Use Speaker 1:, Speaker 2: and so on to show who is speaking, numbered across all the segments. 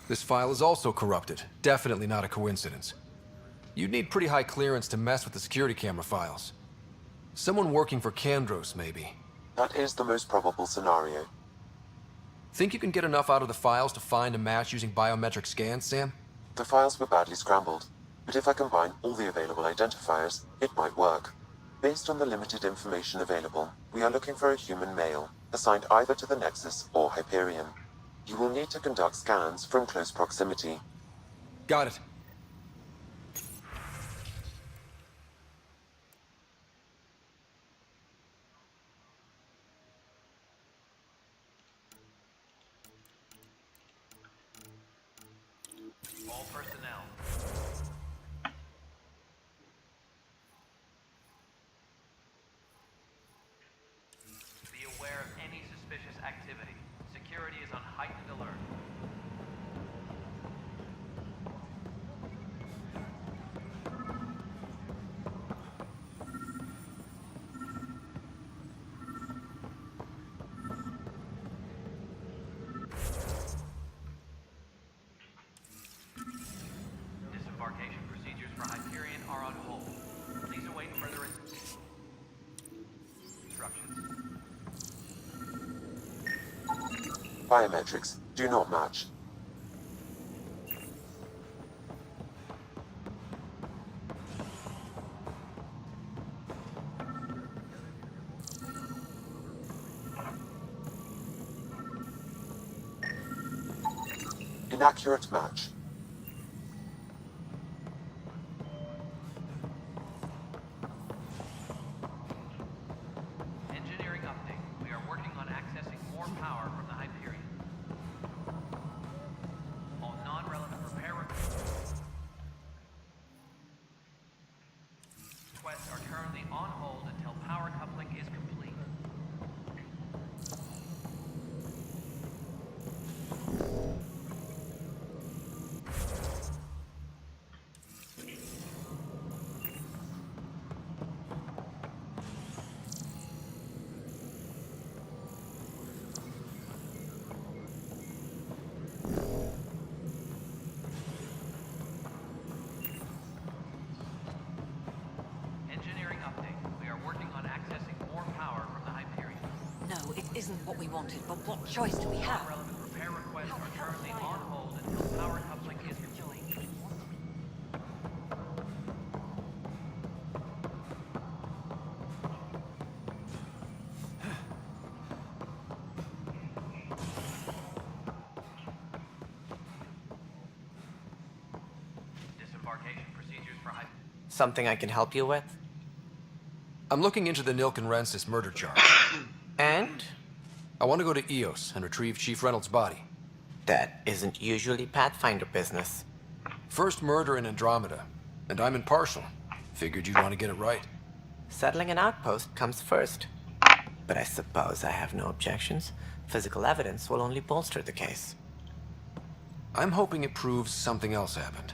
Speaker 1: This file is also corrupted. Definitely not a coincidence. You'd need pretty high clearance to mess with the security camera files. Someone working for Kandros, maybe.
Speaker 2: That is the most probable scenario.
Speaker 1: Think you can get enough out of the files to find a match using biometric scans, Sam?
Speaker 2: The files were badly scrambled, but if I combine all the available identifiers, it might work. Based on the limited information available, we are looking for a human male, assigned either to the Nexus or Hyperion. You will need to conduct scans from close proximity.
Speaker 1: Got it.
Speaker 3: All personnel. Be aware of any suspicious activity. Security is on heightened alert. Disembarkation procedures for Hyperion are on hold. Please await further instructions.
Speaker 2: Biometrics do not match. Inaccurate match.
Speaker 3: Engineering update. We are working on accessing more power from the Hyperion. All non-relevant repair requests are currently on hold until power coupling is complete. Engineering update. We are working on accessing more power from the Hyperion.
Speaker 4: No, it isn't what we wanted, but what choice do we have?
Speaker 3: Non-relevant repair requests are currently on hold until power coupling is complete. Disembarkation procedures for
Speaker 5: Something I can help you with?
Speaker 1: I'm looking into the Nilkenrensis murder charge.
Speaker 5: And?
Speaker 1: I want to go to EOS and retrieve Chief Reynolds' body.
Speaker 5: That isn't usually Pathfinder business.
Speaker 1: First murder in Andromeda, and I'm impartial. Figured you'd want to get it right.
Speaker 5: Settling an outpost comes first. But I suppose I have no objections. Physical evidence will only bolster the case.
Speaker 1: I'm hoping it proves something else happened.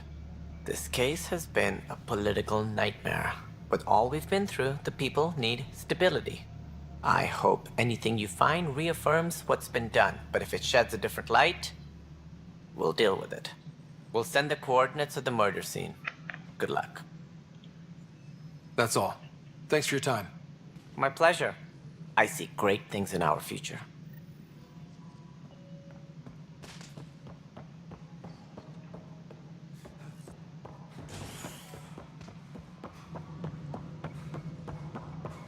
Speaker 5: This case has been a political nightmare. With all we've been through, the people need stability. I hope anything you find reaffirms what's been done, but if it sheds a different light, we'll deal with it. We'll send the coordinates of the murder scene. Good luck.
Speaker 1: That's all. Thanks for your time.
Speaker 5: My pleasure. I see great things in our future.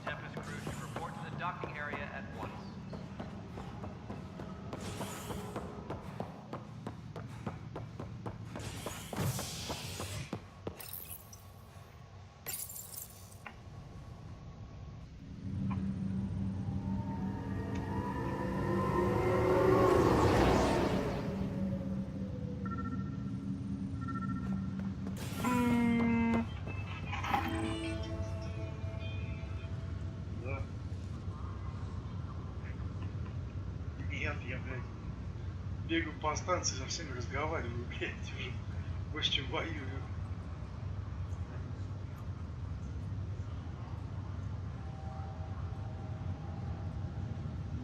Speaker 3: Tempest crew should report to the docking area at once.
Speaker 6: Да. Нет, я, блядь, бегаю по станции, со всеми разговариваю, блядь, уже больше, чем воюю.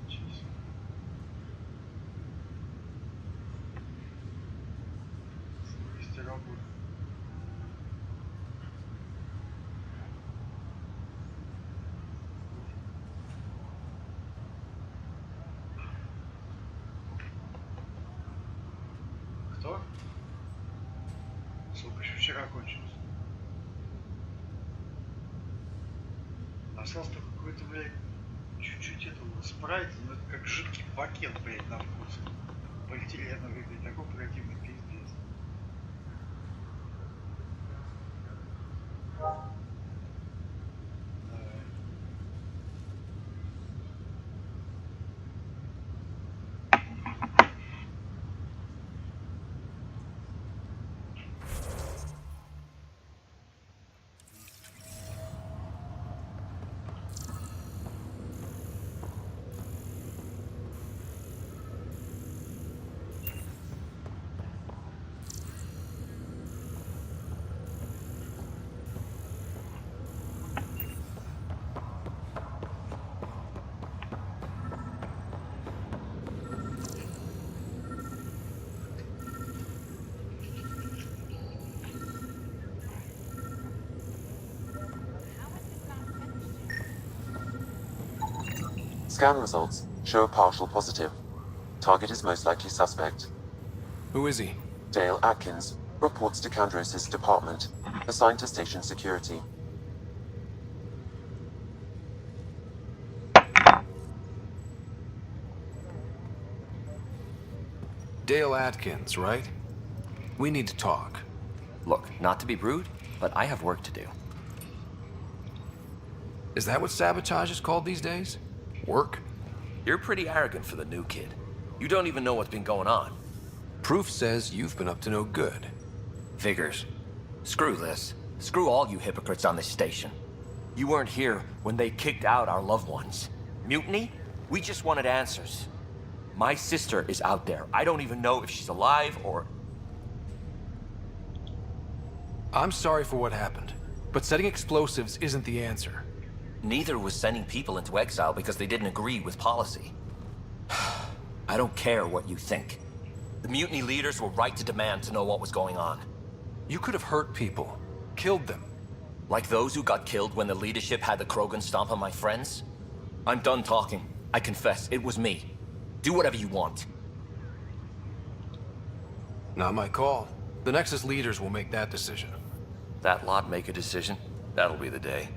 Speaker 6: Ничего себе. свободны. Кто? Срок еще вчера кончился. Остался только какой-то, блядь, чуть-чуть этого спрайта, но это как жидкий пакет, блядь, на вкус. Полиэтиленовый, блядь, такой противный пиздец.
Speaker 2: Scan results show a partial positive. Target is most likely suspect.
Speaker 1: Who is he?
Speaker 2: Dale Atkins reports to Candros' department, assigned to station security.
Speaker 1: Dale Atkins, right? We need to talk.
Speaker 7: Look, not to be rude, but I have work to do.
Speaker 1: Is that what sabotage is called these days? Work?
Speaker 7: You're pretty arrogant for the new kid. You don't even know what's been going on.
Speaker 1: Proof says you've been up to no good.
Speaker 7: Figures. Screw this. Screw all you hypocrites on this station. You weren't here when they kicked out our loved ones. Mutiny? We just wanted answers. My sister is out there. I don't even know if she's alive or...
Speaker 1: I'm sorry for what happened, but setting explosives isn't the answer.
Speaker 7: Neither was sending people into exile because they didn't agree with policy. I don't care what you think. The mutiny leaders were right to demand to know what was going on.
Speaker 1: You could have hurt people, killed them.
Speaker 7: Like those who got killed when the leadership had the Krogan stomp on my friends? I'm done talking. I confess, it was me. Do whatever you want.
Speaker 1: Not my call. The Nexus leaders will make that decision.
Speaker 7: That lot make a decision? That'll be the day.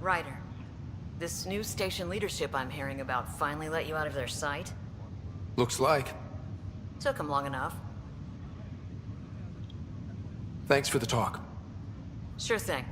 Speaker 4: Ryder, this new station leadership I'm hearing about finally let you out of their sight?
Speaker 1: Looks like.
Speaker 4: Took them long enough.
Speaker 1: Thanks for the talk.
Speaker 4: Sure thing.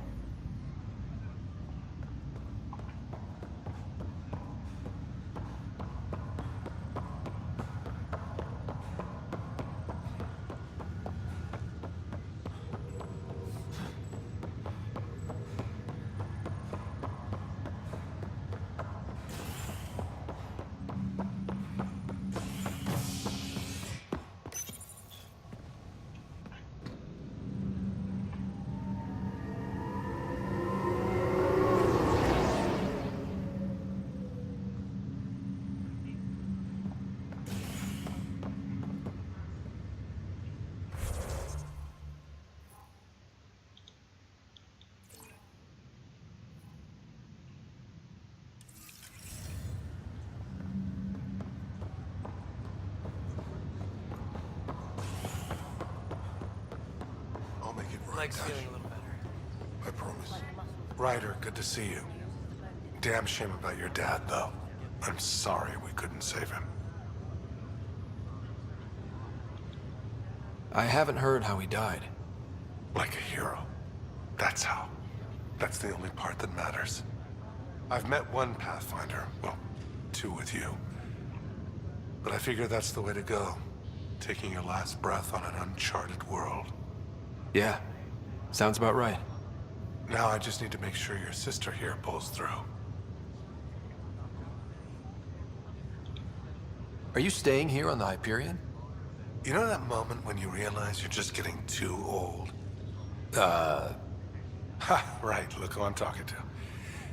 Speaker 8: Leg's
Speaker 9: Dash.
Speaker 8: feeling a little better.
Speaker 9: I promise. Ryder, good to see you. Damn shame about your dad, though. I'm sorry we couldn't save him.
Speaker 1: I haven't heard how he died.
Speaker 9: Like a hero. That's how. That's the only part that matters. I've met one Pathfinder. Well, two with you. But I figure that's the way to go. Taking your last breath on an uncharted world.
Speaker 1: Yeah, sounds about right.
Speaker 9: Now I just need to make sure your sister here pulls through.
Speaker 1: Are you staying here on the Hyperion?
Speaker 9: You know that moment when you realize you're just getting too old? Ha, right, look who I'm talking to.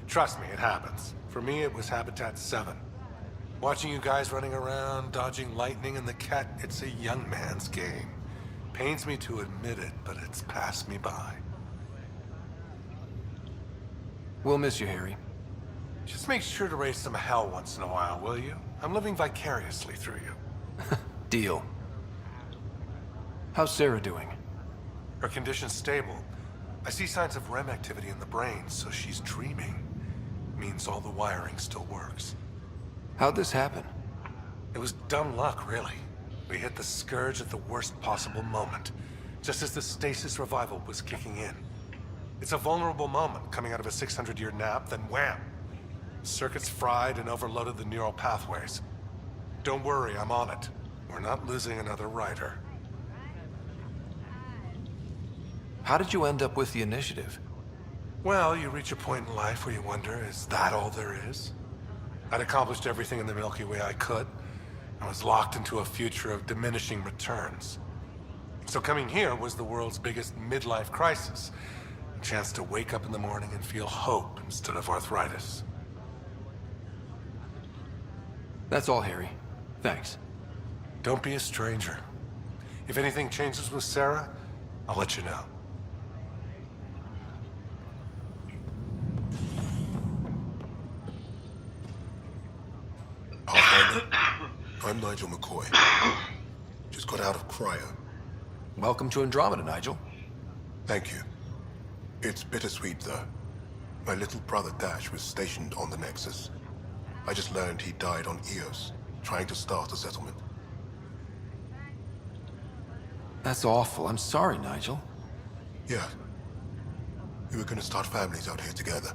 Speaker 9: Trust me, it happens. For me, it was Habitat 7. Watching you guys running around, dodging lightning and the cat, it's a young man's game. Pains me to admit it, but it's passed me by.
Speaker 1: We'll miss you, Harry.
Speaker 9: Just make sure to raise some hell once in a while, will you? I'm living vicariously through you.
Speaker 1: Deal. How's Sarah doing?
Speaker 9: Her condition's stable. I see signs of REM activity in the brain, so she's dreaming. Means all the wiring still works.
Speaker 1: How'd this happen?
Speaker 9: It was dumb luck, really. We hit the Scourge at the worst possible moment, just as the stasis revival was kicking in. It's a vulnerable moment, coming out of a 600-year nap, then wham! Circuits fried and overloaded the neural pathways. Don't worry, I'm on it. We're not losing another rider.
Speaker 1: How did you end up with the initiative?
Speaker 9: Well, you reach a point in life where you wonder, is that all there is? I'd accomplished everything in the Milky Way I could. I was locked into a future of diminishing returns. So coming here was the world's biggest midlife crisis. A chance to wake up in the morning and feel hope instead of arthritis.
Speaker 1: That's all, Harry. Thanks.
Speaker 9: Don't be a stranger. If anything changes with Sarah, I'll let you know.
Speaker 10: I'm Nigel McCoy. Just got out of cryo.
Speaker 1: Welcome to Andromeda, Nigel.
Speaker 10: Thank you. It's bittersweet, though. My little brother Dash was stationed on the Nexus. I just learned he died on Eos, trying to start a settlement.
Speaker 1: That's awful. I'm sorry, Nigel.
Speaker 10: Yeah. We were gonna start families out here together.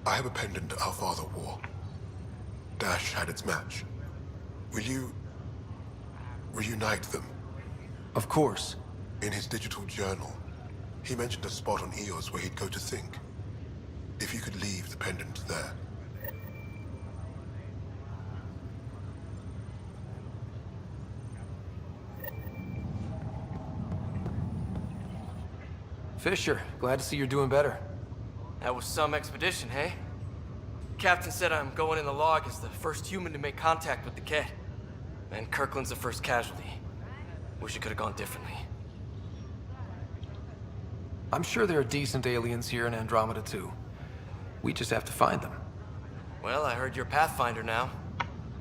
Speaker 10: I have a pendant our father wore. Dash had its match. Will you reunite them?
Speaker 1: Of course.
Speaker 10: In his digital journal, he mentioned a spot on Eos where he'd go to think. If you could leave the pendant there.
Speaker 1: Fisher, glad to see you're doing better.
Speaker 8: That was some expedition, hey? Captain said I'm going in the log as the first human to make contact with the kid. And Kirkland's the first casualty. Wish it could have gone differently.
Speaker 1: I'm sure there are decent aliens here in Andromeda, too. We just have to find them.
Speaker 8: Well, I heard you're Pathfinder now.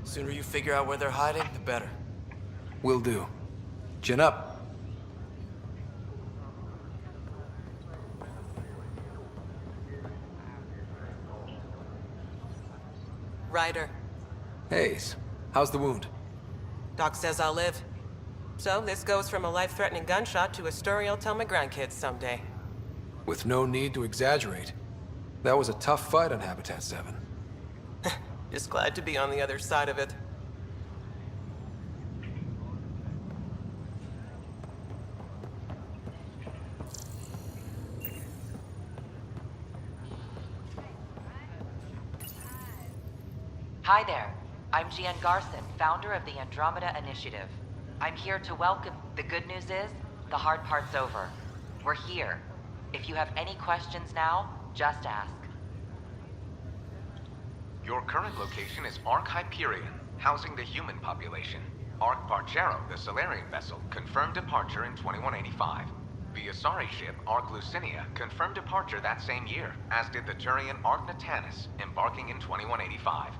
Speaker 8: Sooner you figure out where they're hiding, the better.
Speaker 1: Will do. Chin up.
Speaker 11: Ryder.
Speaker 1: Hayes, how's the wound?
Speaker 11: Doc says I'll live. So this goes from a life-threatening gunshot to a story I'll tell my grandkids someday.
Speaker 1: With no need to exaggerate. That was a tough fight on Habitat 7.
Speaker 11: Just glad to be on the other side of it.
Speaker 12: Hi there. I'm Jean Garson, founder of the Andromeda Initiative. I'm here to welcome... The good news is, the hard part's over. We're here. If you have any questions now, just ask.
Speaker 13: Your current location is Ark Hyperion, housing the human population. Ark Barchero, the Solarian vessel, confirmed departure in 2185. The Asari ship, Ark Lucinia, confirmed departure that same year, as did the Turian Ark Natanus, embarking in 2185.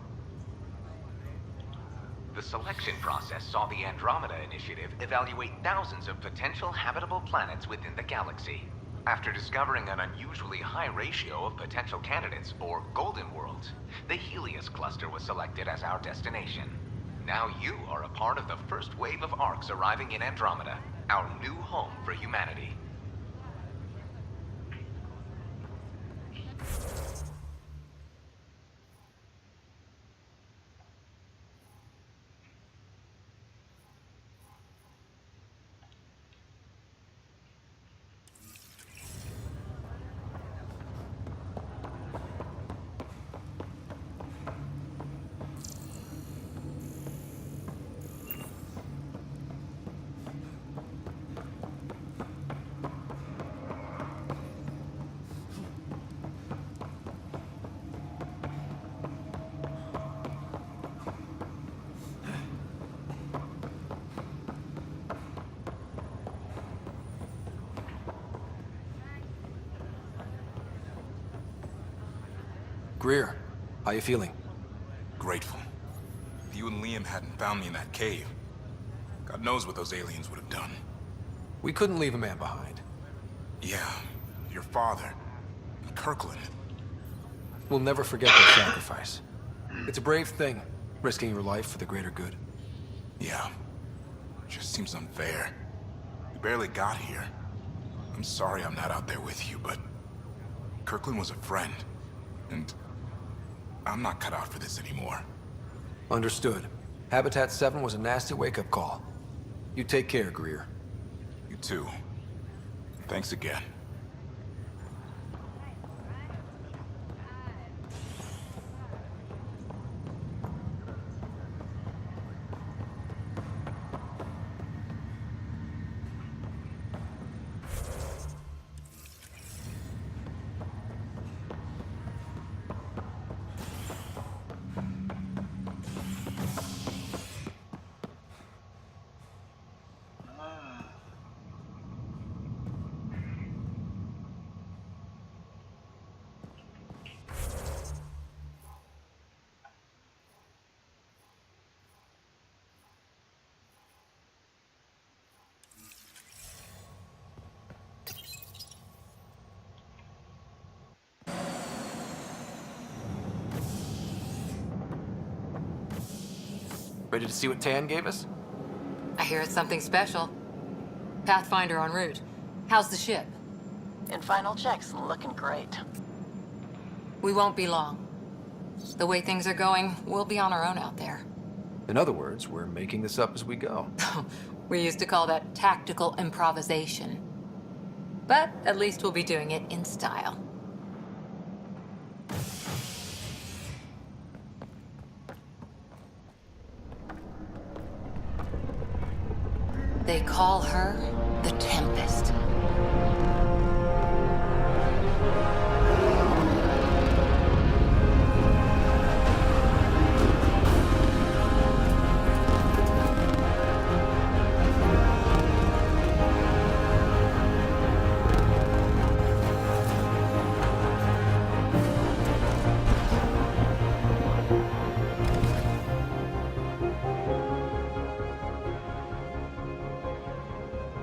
Speaker 13: The selection process saw the Andromeda Initiative evaluate thousands of potential habitable planets within the galaxy. After discovering an unusually high ratio of potential candidates, or golden worlds, the Helios cluster was selected as our destination. Now you are a part of the first wave of ARCs arriving in Andromeda, our new home for humanity.
Speaker 1: Greer, how you feeling?
Speaker 14: Grateful. If you and Liam hadn't found me in that cave, God knows what those aliens would have done.
Speaker 1: We couldn't leave a man behind.
Speaker 14: Yeah, your father, and Kirkland.
Speaker 1: We'll never forget their sacrifice. It's a brave thing, risking your life for the greater good.
Speaker 14: Yeah, just seems unfair. We barely got here. I'm sorry I'm not out there with you, but Kirkland was a friend, and I'm not cut out for this anymore.
Speaker 1: Understood. Habitat 7 was a nasty wake-up call. You take care, Greer.
Speaker 14: You too. Thanks again.
Speaker 1: Ready to see what Tan gave us?
Speaker 15: I hear it's something special. Pathfinder en route. How's the ship?
Speaker 16: In final checks, looking great.
Speaker 15: We won't be long. The way things are going, we'll be on our own out there.
Speaker 1: In other words, we're making this up as we go.
Speaker 15: We used to call that tactical improvisation. But at least we'll be doing it in style. They call her the Tempest.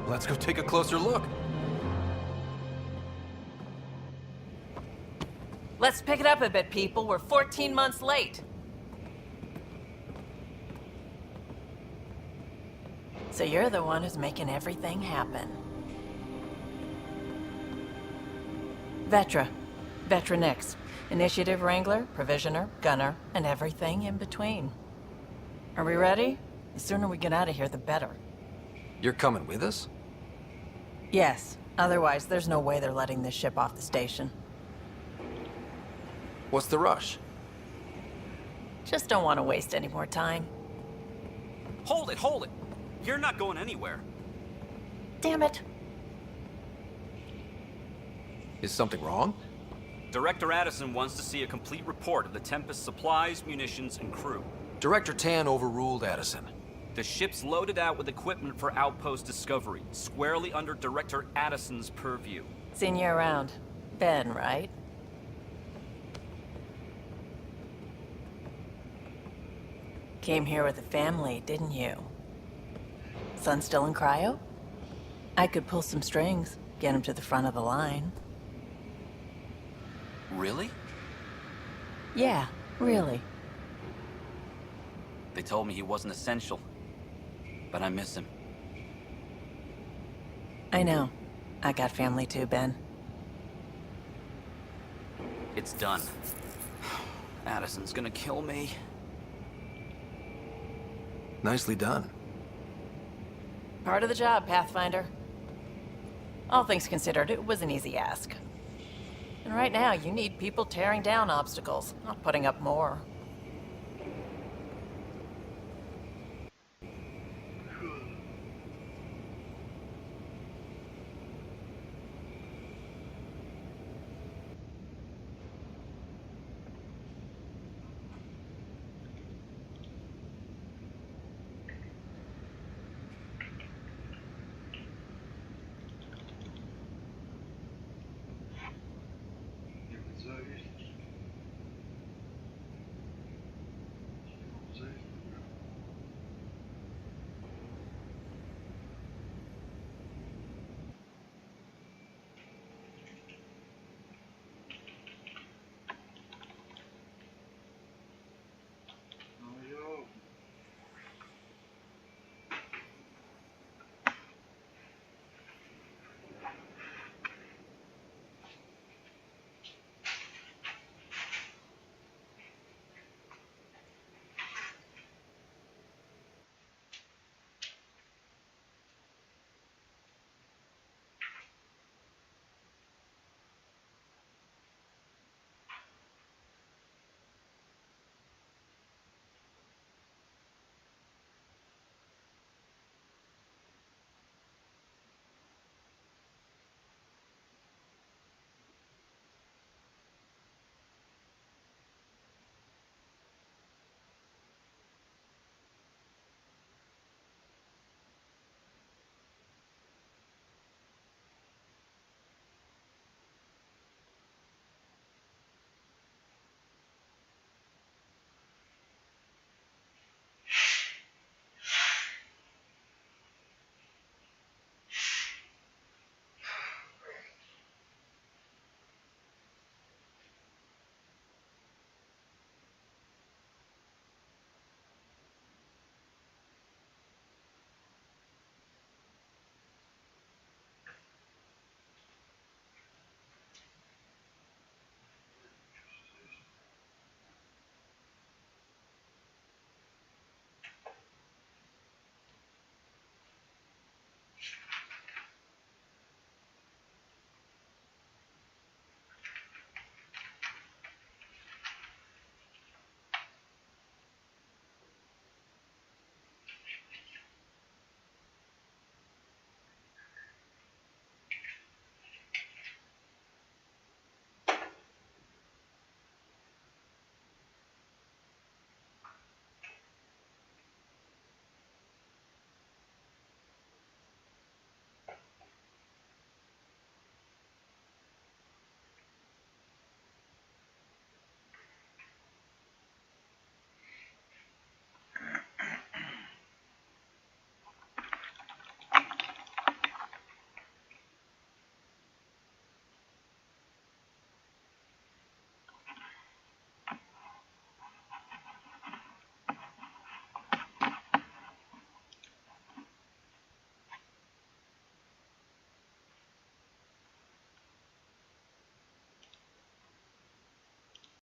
Speaker 1: Let's go take a closer look.
Speaker 16: Let's pick it up a bit, people. We're 14 months late. So you're the one who's making everything happen. Vetra. Vetra Nix. Initiative Wrangler, Provisioner, Gunner, and everything in between. Are we ready? The sooner we get out of here, the better.
Speaker 1: You're coming with us?
Speaker 16: Yes. Otherwise, there's no way they're letting this ship off the station.
Speaker 1: What's the rush?
Speaker 16: Just don't want to waste any more time.
Speaker 17: Hold it, hold it! You're not going anywhere.
Speaker 16: Damn it.
Speaker 1: Is something wrong?
Speaker 17: Director Addison wants to see a complete report of the Tempest supplies, munitions, and crew.
Speaker 1: Director Tan overruled Addison.
Speaker 17: The ship's loaded out with equipment for outpost discovery, squarely under Director Addison's purview.
Speaker 16: Seen you around. Ben, right? Came here with a family, didn't you? Son still in cryo? I could pull some strings, get him to the front of the line.
Speaker 17: Really?
Speaker 16: Yeah, really.
Speaker 17: They told me he wasn't essential, but I miss him.
Speaker 16: I know. I got family too, Ben.
Speaker 17: It's done. Addison's gonna kill me.
Speaker 1: Nicely done.
Speaker 16: Part of the job, Pathfinder. All things considered, it was an easy ask. And right now, you need people tearing down obstacles, not putting up more.